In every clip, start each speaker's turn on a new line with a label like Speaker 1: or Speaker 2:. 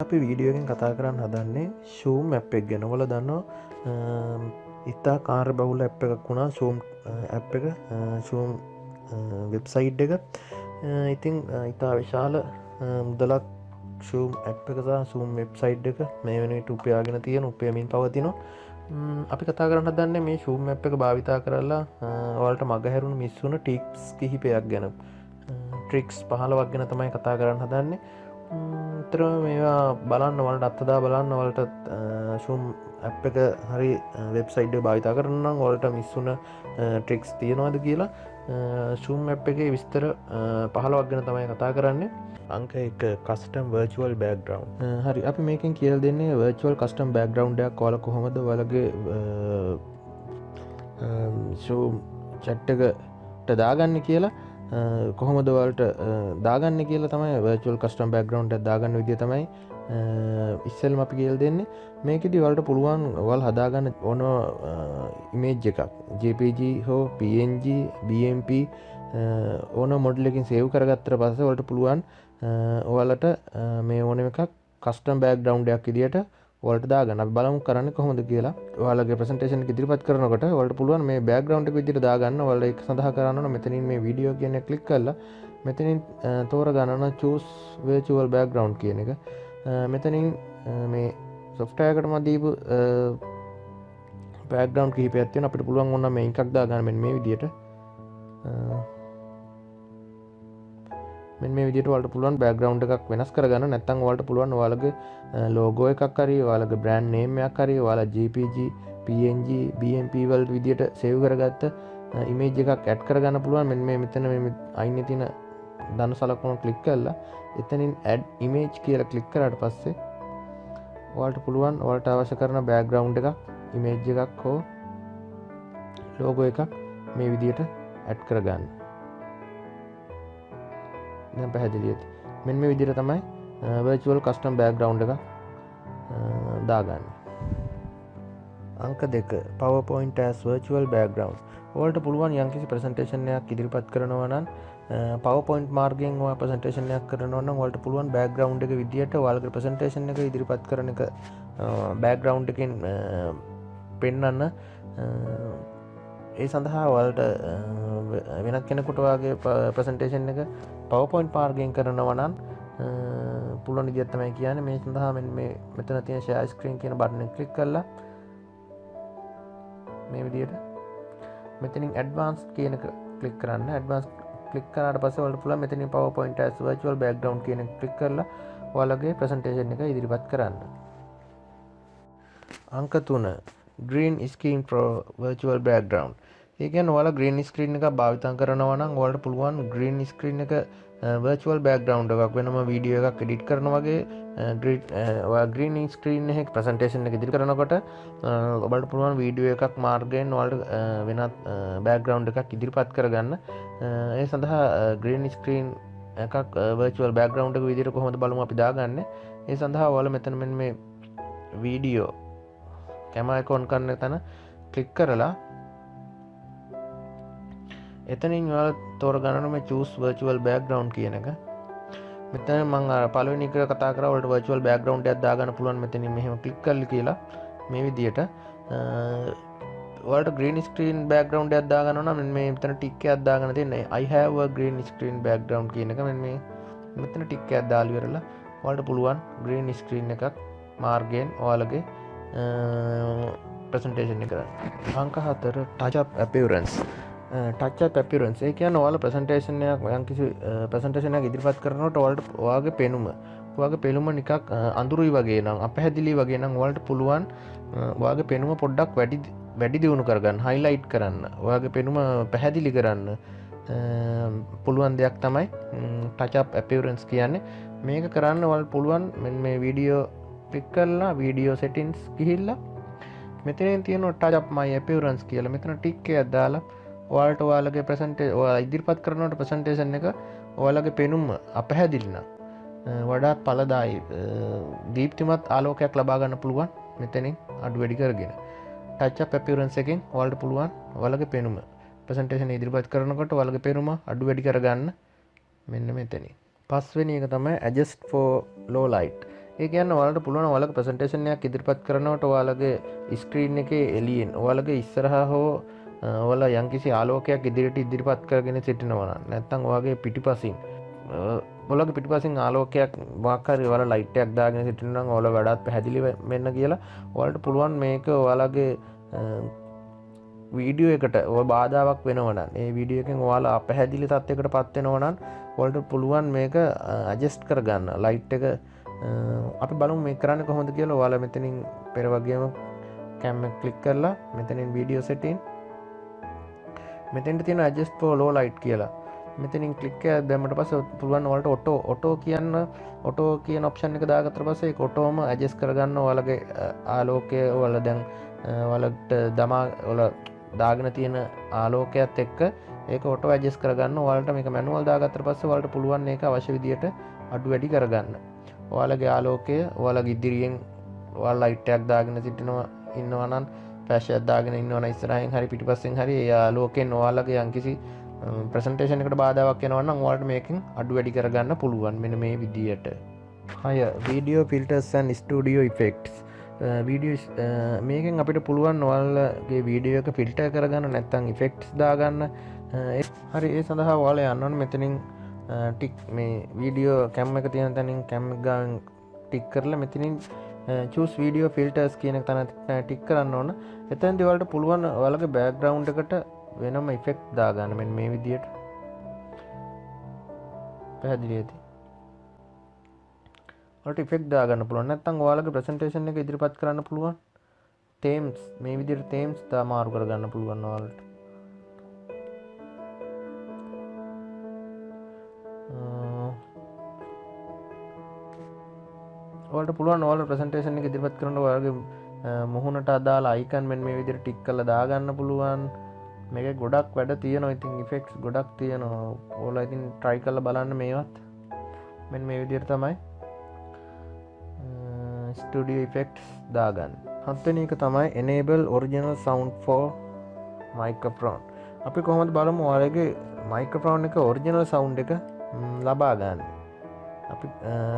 Speaker 1: අපි වීඩියෝ එකෙන් කතා කරන්න හදන්නේ zoom app එක ගැන. ඔයාලා දන්නවා ඉතා කාර්යබහුල app එකක් වුණා zoom app එක, zoom වෙබ්සයිට් එක. ඉතින් ඉතා විශාල මුදලක් zoom app එක සහ zoom වෙබ්සයිට් එක මේ වෙන විට උපයාගෙන තියෙන, උපයමින් පවතිනවා. අපි කතා කරන්න හදන්නේ මේ zoom app එක භාවිතා කරලා ඔයාලට මගහැරුණු මිස් වුණ ටිප්ස් කිහිපයක් ගැන. ට්‍රික්ස් 15ක් ගැන තමයි කතා කරන්න හදන්නේ. තර මේවා බලන්න, වලට අත්දා බලන්න, වලට zoom app එක හරි වෙබ්සයිට් එක භාවිතා කරන්න නම් වලට මිස් වුණ ට්‍රික්ස් තියෙනවද කියලා zoom app එකේ විස්තර 15ක් ගැන තමයි කතා කරන්නේ. අංක 1 custom virtual background. හරි, අපි මේකෙන් කියලා දෙන්නේ virtual custom background එකක් ඔයාලා කොහොමද ඔයාලගේ zoom chat එකට දාගන්නේ කියලා, කොහොමද ඔයාලට දාගන්නේ කියලා තමයි virtual custom background එක දාගන්න විදිය තමයි ඉස්සෙල්ම අපි කියලා දෙන්නේ. මේකෙදි ඔයාලට පුළුවන් ඔයාලා හදාගන්න ඕන image එකක් JPG හෝ PNG BMP ඕන මොඩල් එකකින් සේව් කරගත්තට පස්සේ ඔයාලට පුළුවන් ඔයාලට මේ ඕන එකක් custom background එකක් විදියට ඔයාලට දාගන්න. අපි බලමු කරන්නේ කොහොමද කියලා. ඔයාලගේ presentation එක ඉදිරිපත් කරනකොට ඔයාලට පුළුවන් මේ background එක විදියට දාගන්න. ඔයාලා ඒක සඳහා කරන්න ඕන මෙතනින් මේ වීඩියෝ කියන එක ක්ලික් කරලා මෙතනින් තෝරගන්න ඕන choose virtual background කියන එක. මෙතනින් මේ software එකටම දීපු background කිහිපයක් තියෙනවා. අපිට පුළුවන් ඕන මේ එකක් දාගන්න මෙන්න මේ විදියට. මෙන්න මේ විදිහට ඔයාලට පුළුවන් background එකක් වෙනස් කරගන්න. නැත්නම් ඔයාලට පුළුවන් ඔයාලගේ logo එකක් හරි, ඔයාලගේ brand name එකක් හරි, ඔයාලා JPG, PNG, BMP වලට විදිහට save කරගත්ත image එකක් add කරගන්න පුළුවන්. මෙන්න මේ මෙතන මේ අයිනේ තියෙන ධන සලකුණ ක්ලික් කරලා එතනින් add image කියලා ක්ලික් කරාට පස්සේ ඔයාලට පුළුවන් ඔයාලට අවශ්‍ය කරන background එකක්, image එකක් හෝ logo එකක් මේ විදිහට add කරගන්න. දැන් පැහැදිලිද? මෙන්න මේ විදිහට තමයි virtual custom background එක දාගන්නේ. අංක 2 PowerPoint as virtual background. ඔයාලට පුළුවන් යම්කිසි presentation එකක් ඉදිරිපත් කරනවා නම් PowerPoint මාර්ගයෙන් ඔයා presentation එකක් කරනවා නම් ඔයාලට පුළුවන් background එක විදියට ඔයාලගේ presentation එක ඉදිරිපත් කරන එක background එකෙන් පෙන්වන්න. ඒ සඳහා ඔයාලට වෙනත් කෙනෙකුට ඔයාගේ presentation එක PowerPoint මාර්ගයෙන් කරනවා නම් පුළුවන් විදිහක් තමයි කියන්නේ. මේ සඳහා මෙතන තියෙන share screen කියන බටන් එක ක්ලික් කරලා මේ විදිහට මෙතනින් advanced කියන එක ක්ලික් කරන්න. advanced ක්ලික් කරාට පස්සේ ඔයාලට පුළුවන් මෙතනින් PowerPoint as virtual background කියන එක ක්ලික් කරලා ඔයාලගේ presentation එක ඉදිරිපත් කරන්න. අංක 3 green screen for virtual background. ඒ කියන්නේ ඔයාලා green screen එකක් භාවිත කරනවා නම් ඔයාලට පුළුවන් green screen එක virtual background එකක් වෙනම වීඩියෝ එකක් edit කරනවා වගේ ඔයාලා green screen එකේ presentation එක ඉදිරි කරනකොට ඔයාලට පුළුවන් වීඩියෝ එකක් මාර්ගයෙන් ඔයාලට වෙනත් background එකක් ඉදිරිපත් කරගන්න. ඒ සඳහා green screen එකක් virtual background එක විදිහට කොහොමද බලමු අපි දාගන්නේ. ඒ සඳහා ඔයාලා මෙතන මෙන්න මේ වීඩියෝ camera icon කරන තැන ක්ලික් කරලා එතනින් ඔයාලා තෝරගන්න මේ choose virtual background කියන එක. මෙතන මම පළවෙනි එක කතා කරා ඔයාලට virtual background එකක් දාගන්න පුළුවන්. මෙතනින් මෙහෙම ක්ලික් කරලා කියලා මේ විදියට ඔයාලට green screen background එකක් දාගන්න නම් මේ මෙතන ටික් එකක් දාගන්න තියෙන්නේ I have a green screen background කියන එක. මෙතන ටික් එකක් දාලා ඉවරලා ඔයාලට පුළුවන් green screen එකක් මාර්ගයෙන් ඔයාලගේ presentation එක කරන්න. අංක 4 touch up appearance. touch up appearance ඒ කියන්නේ ඔයාලා presentation එකක් යම්කිසි presentation එකක් ඉදිරිපත් කරනකොට ඔයාලගේ පෙනුම නිකක් අඳුරුයි වගේ නම්, අපැහැදිලි වගේ නම් ඔයාලට පුළුවන් ඔයාගේ පෙනුම පොඩ්ඩක් වැඩි දියුණු කරගන්න, highlight කරන්න, ඔයාගේ පෙනුම පැහැදිලි කරන්න පුළුවන් දෙයක් තමයි touch up appearance කියන්නේ. මේක කරන්න ඔයාලට පුළුවන් මේ වීඩියෝ ක්ලික් කරලා වීඩියෝ settings ගිහිල්ලා මෙතනින් තියෙන touch up my appearance කියලා මෙතන ටික් එකක් දාලා ඔයාලට ඔයාලගේ ඔයාලා ඉදිරිපත් කරනකොට presentation එක ඔයාලගේ පෙනුම අපැහැදිලි නම් වඩාත් ඵලදායි දීප්තිමත් ආලෝකයක් ලබා ගන්න පුළුවන්. මෙතනින් අඩු වැඩි කරගෙන touch up appearance එකෙන් ඔයාලට පුළුවන් ඔයාලගේ පෙනුම presentation ඉදිරිපත් කරනකොට ඔයාලගේ පෙනුම අඩු වැඩි කරගන්න මෙන්න මෙතනින්. පස්වෙනි එක තමයි adjust for low light. ඒ කියන්නේ ඔයාලට පුළුවන් ඔයාලගේ ප්‍රසන්ටේෂන් එකක් ඉදිරිපත් කරනකොට ඔයාලගේ ස්ක්‍රීන් එකේ එළියෙන් ඔයාලගේ ඉස්සරහා හෝ ඔයාලා යම්කිසි ආලෝකයක් ඉදිරිපත් කරගෙන සිටිනවා නම් නැත්නම් ඔයාගේ පිටිපසින් ඔයාලගේ පිටිපසින් ආලෝකයක් මොකක් හරි ඔයාලා ලයිට් එකක් දාගෙන සිටිනවා නම් ඔයාලා වඩාත් පැහැදිලි වෙන්න කියලා ඔයාලට පුළුවන් මේක ඔයාලගේ වීඩියෝ එකට ඔය බාධාවක් වෙනවා නම් ඒ වීඩියෝ එකෙන් ඔයාලා අපැහැදිලි තත්යකට පත් වෙනවා නම් ඔයාලට පුළුවන් මේක ඇඩ්ජස්ට් කරගන්න ලයිට් එක අපි බලමු මේක කරන්නේ කොහොමද කියලා. ඔයාලා මෙතනින් පෙර වගේම කැම් එක ක්ලික් කරලා මෙතනින් වීඩියෝ සෙටින් මෙතෙන්ට තියෙන adjust for low light කියලා මෙතනින් ක්ලික් කරලා දැම්මට පස්සේ පුළුවන් ඔයාලට ඔටෝ කියන ඔප්ෂන් එක දාගත්තට පස්සේ ඒක ඔටෝම adjust කරගන්න ඔයාලගේ ආලෝකය ඔයාලා දැන් ඔයාලට ඔයාලා දාගෙන තියෙන ආලෝකයත් එක්ක ඒක ඔටෝ adjust කරගන්න. ඔයාලට මේක manual දාගත්තට පස්සේ ඔයාලට පුළුවන් මේක අවශ්‍ය විදියට අඩු වැඩි කරගන්න. ඔයාලගේ ආලෝකය ඔයාලගේ ඉදිරියෙන් ඔයාලා ලයිට් එකක් දාගෙන ඉන්නවා නම් ෆ්ලෑෂ් එකක් දාගෙන ඉන්නවා නම් ඉස්සරහින් හරි පිටිපස්සෙන් හරි ඒ ආලෝකයෙන් ඔයාලගේ යම්කිසි ප්‍රසන්ටේෂන් එකට බාධාවක් එනවා නම් ඔයාලට මේකෙන් අඩු වැඩි කරගන්න පුළුවන් මෙන්න මේ විදියට. 6 video filters and studio effects. මේකෙන් අපිට පුළුවන් ඔයාලගේ වීඩියෝ එක ෆිල්ටර් කරගන්න නැත්නම් ඉෆෙක්ට්ස් දාගන්න. හරි ඒ සඳහා ඔයාලා යන්න ඕන මෙතනින් ටික් මේ වීඩියෝ කැම් එක තියෙන තැනින් කැම් එක ගාන ටික් කරලා මෙතනින් choose video filters කියන එක තැන ටික් කරන්න ඕන. එතෙන්දී ඔයාලට පුළුවන් ඔයාලගේ බෑග්ග්‍රවුන්ඩ් එකට වෙනම ඉෆෙක්ට් දාගන්න. මෙන්න මේ විදියට පැහැදිලි ඇති. ඔයාලට ඉෆෙක්ට් දාගන්න පුළුවන්. නැත්නම් ඔයාලගේ ප්‍රසන්ටේෂන් එක ඉදිරිපත් කරන්න පුළුවන්. themes මේ විදියට themes මාරු කරගන්න පුළුවන් ඔයාලට. ඔයාලට පුළුවන් ඔයාලා ප්‍රසන්ටේෂන් එක ඉදිරිපත් කරනකොට ඔයාලගේ මුහුණට අදාළ අයිකන් මෙන්න මේ විදිහට ටික් කරලා දාගන්න පුළුවන්. මේකේ ගොඩක් වැඩ තියෙනවා. ඉතින් ඉෆෙක්ට්ස් ගොඩක් තියෙනවා. ඔයාලා ඉතින් try කරලා බලන්න මේවත්. මෙන්න මේ විදිහට තමයි ස්ටුඩියෝ ඉෆෙක්ට්ස් දාගන්න. හත්වෙනි එක තමයි enable original sound for microphone. අපි කොහොමද බලමු ඔයාලගේ microphone එක original sound එක ලබා ගන්න. අපි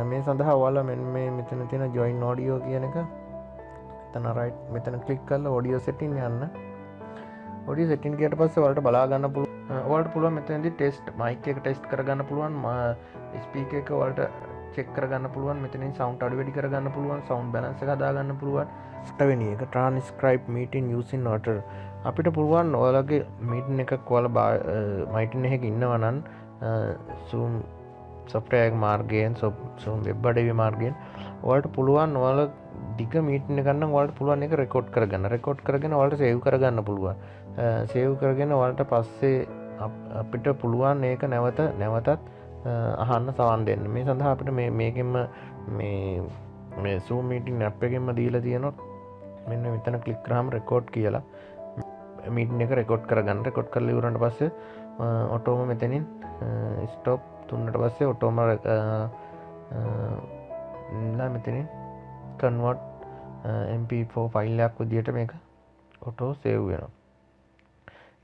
Speaker 1: මේ සඳහා ඔයාලා මෙතන තියෙන join audio කියන එක එතන right මෙතන click කරලා audio setting යන්න. audio setting ගියට පස්සේ ඔයාලට බලා ගන්න පුළුවන්. ඔයාලට පුළුවන් මෙතනදී test mic එක test කරගන්න පුළුවන්. speaker එක ඔයාලට check කරගන්න පුළුවන්. මෙතනින් sound අඩු වැඩි කරගන්න පුළුවන්. sound balance එක හදා ගන්න පුළුවන්. 8 වෙනි එක transcribe meeting using Otter. අපිට පුළුවන් ඔයාලගේ meeting එකක් ඔයාලා meeting එකක ඉන්නවා නම් zoom software එක මාර්ගයෙන් zoom web අඩවි මාර්ගයෙන් ඔයාලට පුළුවන් ඔයාලා දිග මීටින් එකක් නම් ඔයාලට පුළුවන් ඒක රෙකෝඩ් කරගෙන ඔයාලට සේව් කරගන්න පුළුවන්. සේව් කරගෙන ඔයාලට පස්සේ අපිට පුළුවන් ඒක නැවතත් අහන්න සවන් දෙන්න. මේ සඳහා අපිට මේකෙන්ම මේ zoom meeting app එකෙන්ම දීලා තියෙනවා. මෙන්න මෙතන ක්ලික් කරාම රෙකෝඩ් කියලා මීටින් එක රෙකෝඩ් කරගන්න. රෙකෝඩ් කරලා ඉවරනට පස්සේ ඔටෝම මෙතනින් ස්ටොප් තුන්නට පස්සේ ඔටෝම මෙතනින් කන්වර්ට් mp4 ෆයිල් එකක් විදියට මේක ඔටෝ සේව් වෙනවා.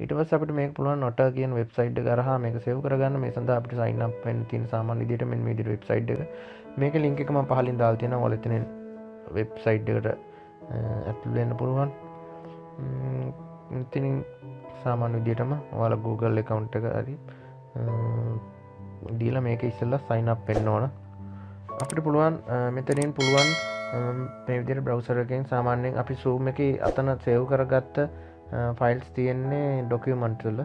Speaker 1: ඊට පස්සේ අපිට මේක පුළුවන් Otter කියන වෙබ්සයිට් එක හරහා මේක සේව් කරගන්න. මේ සඳහා අපිට sign up වෙන්න තියෙන සාමාන්‍ය විදියට මෙන්න මේ විදියට වෙබ්සයිට් එක. මේකේ link එක මම පහලින් දාලා තියෙනවා. ඔයාලා එතනින් වෙබ්සයිට් එකට ඇතුල් වෙන්න පුළුවන්. මෙතනින් සාමාන්‍ය විදියටම ඔයාලා Google account එක හරි දීලා මේක ඉස්සෙල්ලා sign up වෙන්න ඕන. අපිට පුළුවන් මෙතනින් පුළුවන් මේ විදිහට browser එකෙන් සාමාන්‍යයෙන් අපි zoom එකේ අතන save කරගත්ත files තියෙන්නේ document වල.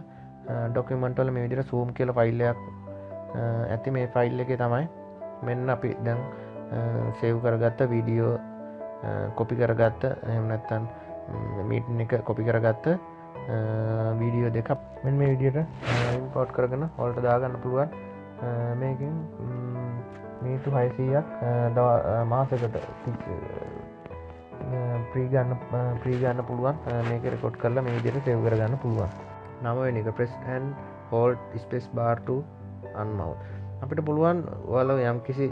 Speaker 1: document වල මේ විදිහට zoom කියලා file එකක් ඇති. මේ file එකේ තමයි මෙන්න අපි දැන් save කරගත්ත video copy කරගත්ත එහෙම නැත්නම් meeting එක copy කරගත්ත වීඩියෝ දෙකක් මෙන්න මේ විදිහට import කරගෙන ඔයාලට දාගන්න පුළුවන්. මේකෙන් මීටු 600ක් මාසෙකට ප්‍රී ගන්න පුළුවන්. මේක රෙකෝඩ් කරලා මේ විදිහට සේව් කරගන්න පුළුවන්. 9 වෙනි එක press and hold space bar to unmount. අපිට පුළුවන් ඔයාලා යම්කිසි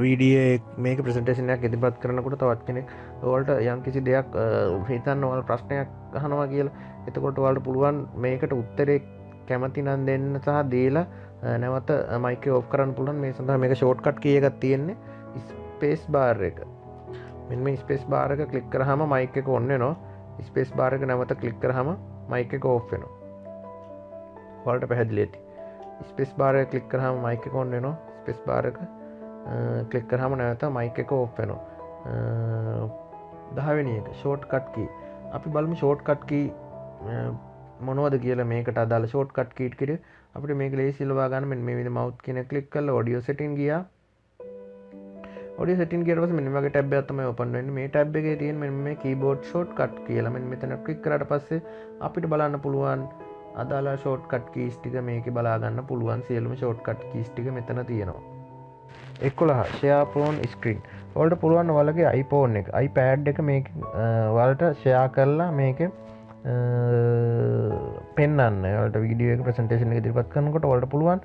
Speaker 1: වීඩියෝ මේක ප්‍රසන්ටේෂන් එකක් ඉදිරිපත් කරනකොට තවත් කෙනෙක් ඔයාලට යම්කිසි දෙයක් හිතන්න ඔයාලා ප්‍රශ්නයක් අහනවා කියලා. එතකොට ඔයාලට පුළුවන් මේකට උත්තරේ කැමති නම් දෙන්න සහ දීලා නැවත මයික් එක ඔෆ් කරන්න පුළුවන්. මේ සඳහා මේක ෂෝට්කට් කී එකක් තියෙන්නේ. ස්පේස් බාර් එක මෙන්න මේ ස්පේස් බාර් එක ක්ලික් කරාම මයික් එක ඔන් වෙනවා. ස්පේස් බාර් එක නැවත ක්ලික් කරාම මයික් එක ඕෆ් වෙනවා. ඔයාලට පැහැදිලි ඇති. ස්පේස් බාර් එක ක්ලික් කරාම මයික් එක ඔන් වෙනවා. ස්පේස් බාර් එක ක්ලික් කරාම නැවත මයික් එක ඕෆ් වෙනවා. 10 වෙනි එක ෂෝට් කට් කී. අපි බලමු ෂෝට් කට් කී මොනවද කියලා මේකට අදාළ ෂෝට් කට් කී ටික අපිට මේක ලේසියෙන් ලබා ගන්න. මෙන්න මේ විදිහ මවුස් කියන ක්ලික් කරලා ඔඩියෝ සෙටින් ගියා. ඔඩියෝ සෙටින් ගියට පස්සේ මෙන්න මේ වගේ ටැබ් එකක් තමයි ඕපන් වෙන්නේ. මේ ටැබ් එකේ තියෙන මෙන්න මේ කීබෝඩ් ෂෝට් කට් කියලා මෙන්න මෙතන ක්ලික් කරාට පස්සේ අපිට බලන්න පුළුවන් අදාළ ෂෝට් කට් කීස් ටික මේකේ බලා ගන්න පුළුවන්. සියලුම ෂෝට් කට් කීස් ටික මෙතන තියෙනවා. 11 ෂෙයා ෆෝන් ස්ක්‍රීන්. ඔයාලට පුළුවන් ඔයාලගේ iPhone එක iPad එක මේක ඔයාලට ෂෙයා කරලා මේකේ පෙන්වන්න. ඔයාලට වීඩියෝ එක ප්‍රසන්ටේෂන් එක ඉදිරිපත් කරනකොට ඔයාලට පුළුවන්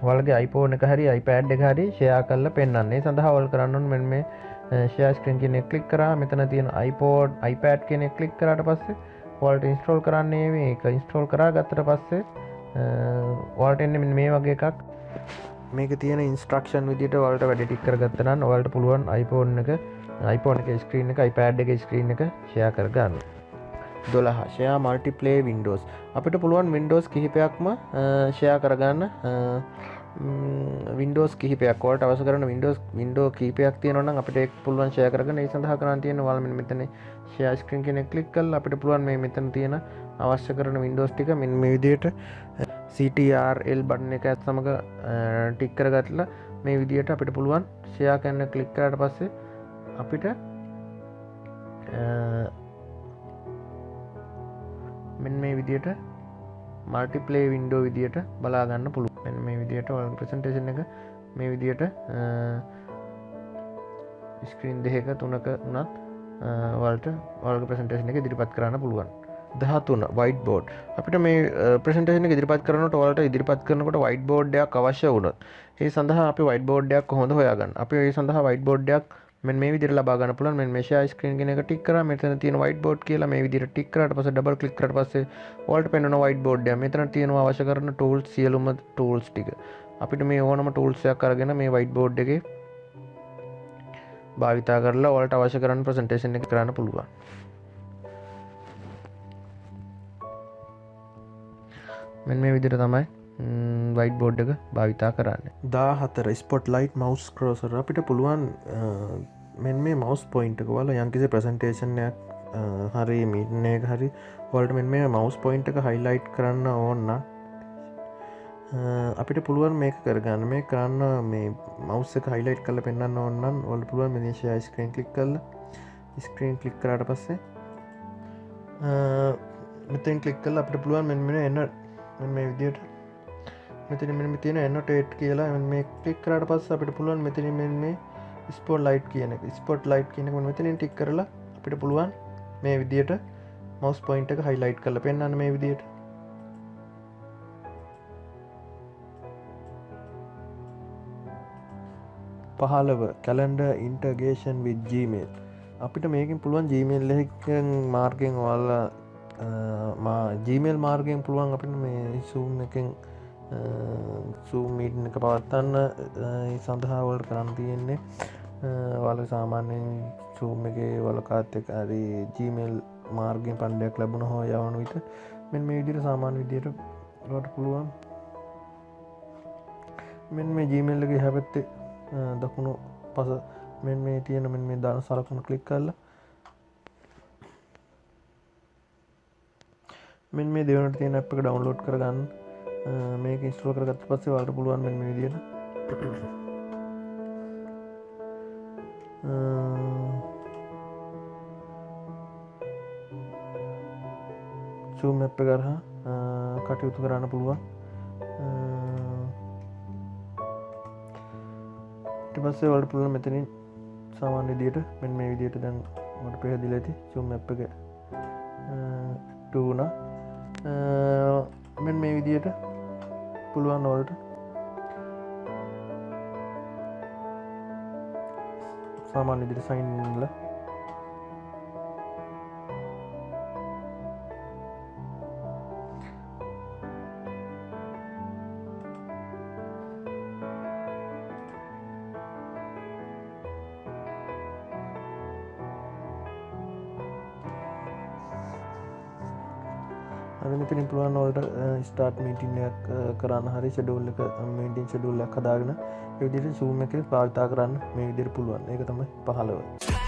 Speaker 1: ඔයාලගේ iPhone එක හරි iPad එක හරි ෂෙයා කරලා පෙන්වන්න. ඒ සඳහා ඔයාලා කරන්න ඕනේ මෙන්න මේ ෂෙයා ස්ක්‍රීන් කියන එක ක්ලික් කරා. මෙතන තියෙන iPad කියන එක ක්ලික් කරාට පස්සේ ඔයාලට ඉන්ස්ටෝල් කරන්නේ මේක ඉන්ස්ටෝල් කරාගත්තට පස්සේ ඔයාලට එන්නේ මෙන්න මේ වගේ එකක්. මේක තියෙන ඉන්ස්ට්‍රක්ෂන් විදිහට ඔයාලට වැඩ ටික කරගත්තා නම් ඔයාලට පුළුවන් iPhone එකේ ස්ක්‍රීන් එක iPad එකේ ස්ක්‍රීන් එක ෂෙයා කරගන්න. 12 ෂෙයා මල්ටිප්ලේ වින්ඩෝස්. අපිට පුළුවන් වින්ඩෝස් කිහිපයක්ම ෂෙයා කරගන්න. වින්ඩෝස් කිහිපයක් ඔයාලට අවශ්‍ය කරන වින්ඩෝ කිහිපයක් තියෙනවා නම් අපිට ඒක පුළුවන් ෂෙයා කරගන්න. ඒ සඳහා කරන්න තියෙන්නේ ඔයාලා මෙන්න මෙතන ෂෙයා ස්ක්‍රීන් කියන එක ක්ලික් කරලා අපිට පුළුවන් මේ මෙතන තියෙන අවශ්‍ය කරන වින්ඩෝස් ටික මෙන්න මේ විදිහට CTRL බටන් එකත් සමග ටික් කරගත්ලා මේ විදිහට අපිට පුළුවන් ෂෙයා කරන්න ක්ලික් කරාට පස්සේ අපිට මෙන්න මේ විදිහට මල්ටිප්ලේ වින්ඩෝ විදිහට බලා ගන්න පුළුවන්. මෙන්න මේ විදිහට ඔයාලගේ ප්‍රසන්ටේෂන් එක මේ විදිහට ස්ක්‍රීන් දෙකක තුනක උනත් ඔයාලගේ ප්‍රසන්ටේෂන් එක ඉදිරිපත් කරන්න පුළුවන්. 13 whiteboard. අපිට මේ ප්‍රසන්ටේෂන් එක ඉදිරිපත් කරනකොට ඔයාලට ඉදිරිපත් කරනකොට whiteboard එකක් අවශ්‍ය වුණොත් ඒ සඳහා අපි whiteboard එකක් කොහොමද හොයාගන්නේ? අපි ඒ සඳහා whiteboard එකක් මෙන්න මේ විදිහට ලබා ගන්න පුළුවන්. මෙන්න මේ share screen කියන එක ටික් කරා. මෙතන තියෙන whiteboard කියලා මේ විදිහට ටික් කරාට පස්සේ ඩබල් ක්ලික් කරාට පස්සේ ඔයාලට පෙන්වන whiteboard එක. මෙතන තියෙනවා අවශ්‍ය කරන tools සියලුම tools ටික. අපිට මේ ඕනම tools එකක් අරගෙන මේ whiteboard එකේ භාවිතා කරලා ඔයාලට අවශ්‍ය කරන ප්‍රසන්ටේෂන් එක කරන්න පුළුවන්. මෙන්න මේ විදිහට තමයි whiteboard එක භාවිතා කරන්නේ. 14 spotlight mouse cursor. අපිට පුළුවන් මෙන්න මේ mouse point එක වල යම්කිසි presentation එකක් හරි meeting එකක හරි ඔයාලට මෙන්න මේ mouse point එක highlight කරන්න ඕන නම් අපිට පුළුවන් මේක කරගන්න. මේක කරන්න මේ mouse එක highlight කරලා පෙන්වන්න ඕන නම් ඔයාලට පුළුවන් මේ share screen click කරලා screen click කරාට පස්සේ මෙතෙන් click කරලා අපිට පුළුවන් මෙන්න මේ විදිහට මෙතන මෙන්න තියෙන annotate කියලා මේ ක්ලික් කරාට පස්සේ අපිට පුළුවන් මෙතන මේ spotlight කියන එක මෙතනින් ටික් කරලා අපිට පුළුවන් මේ විදිහට mouse point එක highlight කරලා පෙන්වන්න මේ විදිහට. පහළව calendar integration with Gmail. අපිට මේකෙන් පුළුවන් Gmail එකෙන් මාර්ගයෙන් ඔයාලා Gmail මාර්ගයෙන් පුළුවන් අපිට මේ Zoom එකෙන් Zoom meeting එක පවත්වන්න. ඒ සඳහා ඔයාලට කරන්න තියෙන්නේ ඔයාලා සාමාන්‍යයෙන් Zoom එකේ ඔයාලා කාත් එක්ක හරි Gmail මාර්ගයෙන් පණ්ඩයක් ලැබුණා හෝ යවන විට මෙන්න මේ විදිහට සාමාන්‍ය විදිහට ඔයාලට පුළුවන් මෙන්න මේ Gmail එකේ හැපැත්තේ දකුණු පස මෙන්න මේ තියෙන මෙන්න මේ දාන සලකුණ ක්ලික් කරලා මෙන්න මේ දෙවනට තියෙන app එක download කරගන්න. මේක install කරගත්ත පස්සේ ඔයාලට පුළුවන් මෙන්න මේ විදිහට Zoom app එක කරා කටයුතු කරන්න පුළුවන්. ඊට පස්සේ ඔයාලට පුළුවන් මෙතනින් සාමාන්‍ය විදිහට මෙන්න මේ විදිහට දැන් මට පැහැදිලි ඇති Zoom app එක ටූනා මෙන්න මේ විදිහට පුළුවන් ඔයාලට සාමාන්‍ය විදිහට sign in වෙලා මෙතනින් පුළුවන් ඔයාලට ස්ටාර්ට් මීටින් එකක් කරන්න හරි ෂෙඩියුල් එක මීටින් ෂෙඩියුල් එකක් හදාගෙන ඒ විදිහට Zoom එකේ භාවිතා කරන්න මේ විදිහට පුළුවන්. ඒක තමයි 15.